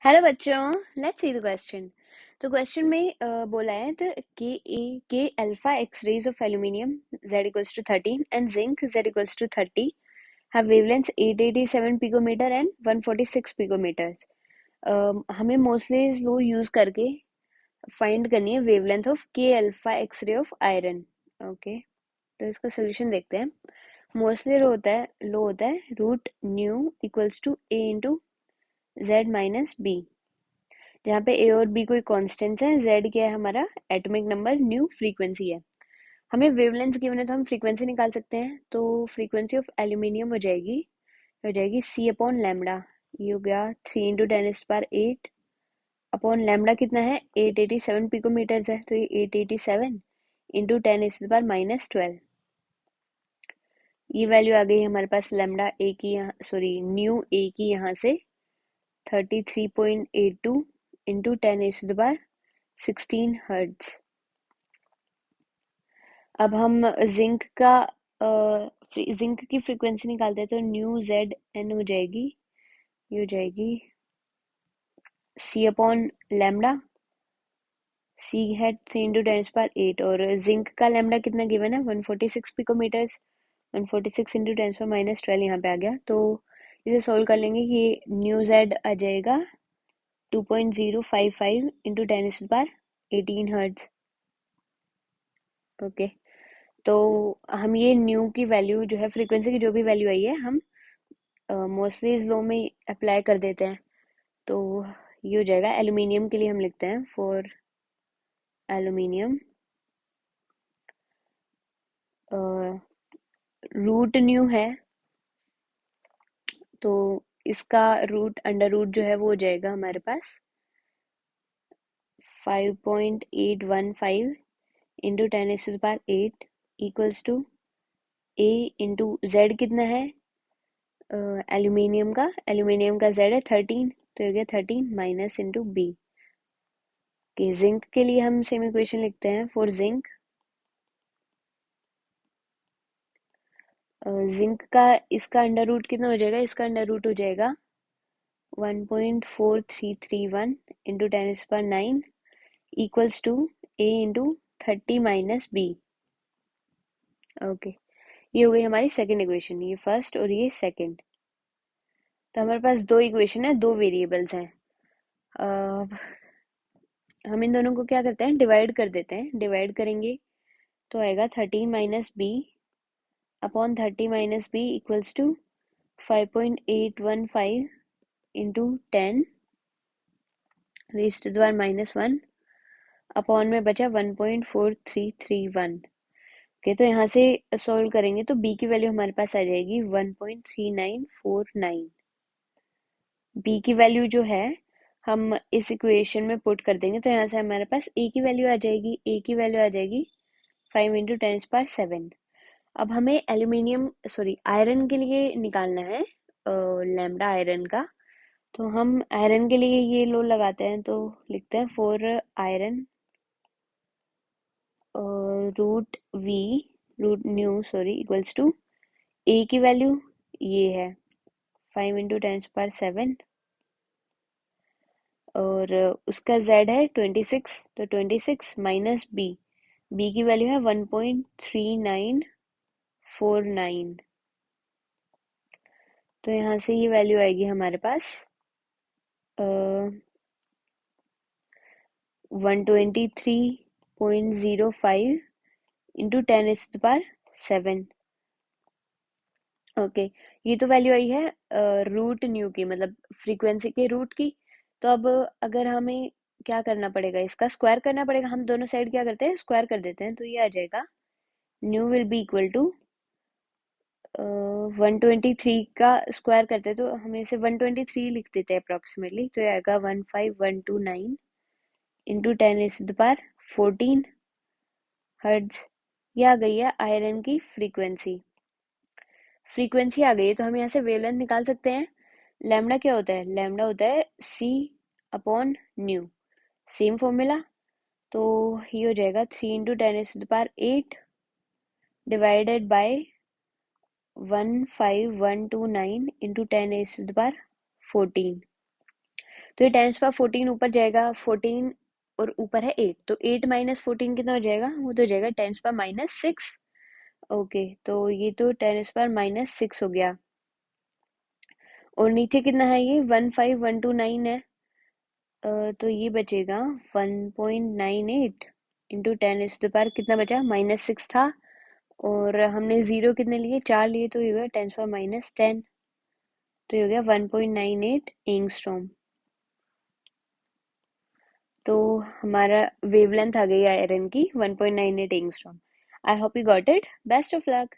Hello बच्चों, let's see the question. तो question में बोला है the K alpha X rays of aluminium z equals to 13 and zinc z equals to 30 have wavelengths 887 picometer and 146 picometers. हमें Moseley's law use करके find करनी है wavelength of K alpha X ray of iron. Okay, तो इसका solution देखते हैं। Moseley law होता है root nu equals to a into Z minus B, जहाँ पे ए और बी कोई कॉन्स्टेंट्स हैं, जेड क्या है हमारा एटॉमिक नंबर, न्यू फ्रीक्वेंसी है। हमें वेवलेंथ गिवन है तो हम फ्रीक्वेंसी निकाल सकते हैं। तो फ्रीक्वेंसी ऑफ एल्यूमिनियम हो जाएगी सी अपॉन लैम्डा। ये हो गया 3 × 10⁻8 अपॉन लैम्डा कितना है 887 पिकोमीटर्स है, तो ये 887 इंटू 10⁻⁻12। ये वैल्यू आ गई हमारे पास लैम्डा ए की, यहाँ सॉरी न्यू ए की यहाँ से 33.82 इंटू 10⁻16 हर्ट्ज। अब हम जिंक की फ्रीक्वेंसी निकालते हैं, तो न्यू जेड एन हो जाएगी, ये हो जाएगी सी अपॉन लैम्डा। सी है 3 × 10⁸, और जिंक का लैम्डा कितना गिवन है 146 पिकोमीटर्स। 146 इंटू 10⁻12 यहाँ पे आ गया, तो इसे सोल्व कर लेंगे कि न्यू जेड आ जाएगा 2.055 इंटू 10⁻18 हर्ट्ज। ओके, तो हम ये न्यू की वैल्यू जो है फ्रीक्वेंसी की जो भी वैल्यू आई है हम मोस्टली लॉ में अप्लाई कर देते हैं। तो ये हो जाएगा एल्यूमिनियम के लिए हम लिखते हैं फॉर एल्यूमिनियम रूट न्यू है, तो इसका रूट अंडर रूट जो है वो हो जाएगा हमारे पास 5.815 into 10⁸ equals to a into Z कितना है एल्यूमिनियम का जेड है 13, तो ये गया 13 माइनस इंटू बी। कि जिंक के लिए हम सेम इक्वेशन लिखते हैं फॉर जिंक। जिंक का इसका अंडर रूट कितना हो जाएगा, इसका अंडर रूट हो जाएगा 1.4331 into 10⁻9 equals to a into 30 minus B. Okay, ये हो गई हमारी सेकेंड इक्वेशन, ये फर्स्ट और ये सेकेंड। तो हमारे पास दो इक्वेशन है, दो वेरिएबल्स हैं। हम इन दोनों को क्या करते हैं, डिवाइड कर देते हैं। डिवाइड करेंगे तो आएगा 13 minus B upon 30 minus B equals to 5.815 into 10 raise to the power -1 upon में बचा 1.4331। ओके, तो यहाँ से सॉल्व करेंगे तो बी की वैल्यू हमारे पास आ जाएगी 1.3949। बी की वैल्यू जो है हम इस इक्वेशन में पुट कर देंगे, तो यहाँ से हमारे पास ए की वैल्यू आ जाएगी, 5 इंटू 10⁻7। अब हमें आयरन के लिए निकालना है लैम्डा आयरन का। तो हम आयरन के लिए ये लो लगाते हैं, तो लिखते हैं for iron root nu equals to a की वैल्यू ये है 5 इंटू 10⁻7, और उसका z है 26, तो 26 माइनस बी की वैल्यू है 1.3949। तो यहाँ से ये वैल्यू आएगी हमारे पास 123.05 इंटू 10⁻7। ओके, ये तो वैल्यू आई है रूट न्यू की, मतलब फ्रीक्वेंसी के रूट की। तो अब अगर हमें क्या करना पड़ेगा, इसका स्क्वायर करना पड़ेगा। हम दोनों साइड क्या करते हैं, स्क्वायर कर देते हैं, तो ये आ जाएगा nu will be equal to 123 का स्क्वायर करते हैं, तो हम इसे 123 लिख देते हैं अप्रोक्सीमेटली, तो ये आएगा 15129 इंटू 10⁻14 हर्ट्ज। ये आ गई है आयरन की फ्रीक्वेंसी आ गई है। तो हम यहाँ से वेवलेंथ निकाल सकते हैं। लैम्डा क्या होता है, लैम्डा होता है सी अपॉन न्यू, सेम फॉर्मूला। तो ये हो जाएगा 3 इंटू 10⁸ डिवाइडेड बाय 15129 इंटू 10⁻14। तो ये 10^14 ऊपर जाएगा, 14 और ऊपर है 8, तो 8 माइनस 14 कितना हो जाएगा, वो तो हो जाएगा 10^-6। ओके, तो ये तो 10^-6 हो गया। और नीचे कितना है, ये 15129 है। तो ये बचेगा 1.98 इंटू 10^, कितना बचा, -6 था। और हमने जीरो कितने लिए, 4 लिए, तो ये हो गया 10^-10, तो ये हो गया 1.98 एंगस्ट्रॉम। तो हमारा वेवलेंथ आ गई आयरन की 1.98 angstrom. I hope you got it. Best of luck.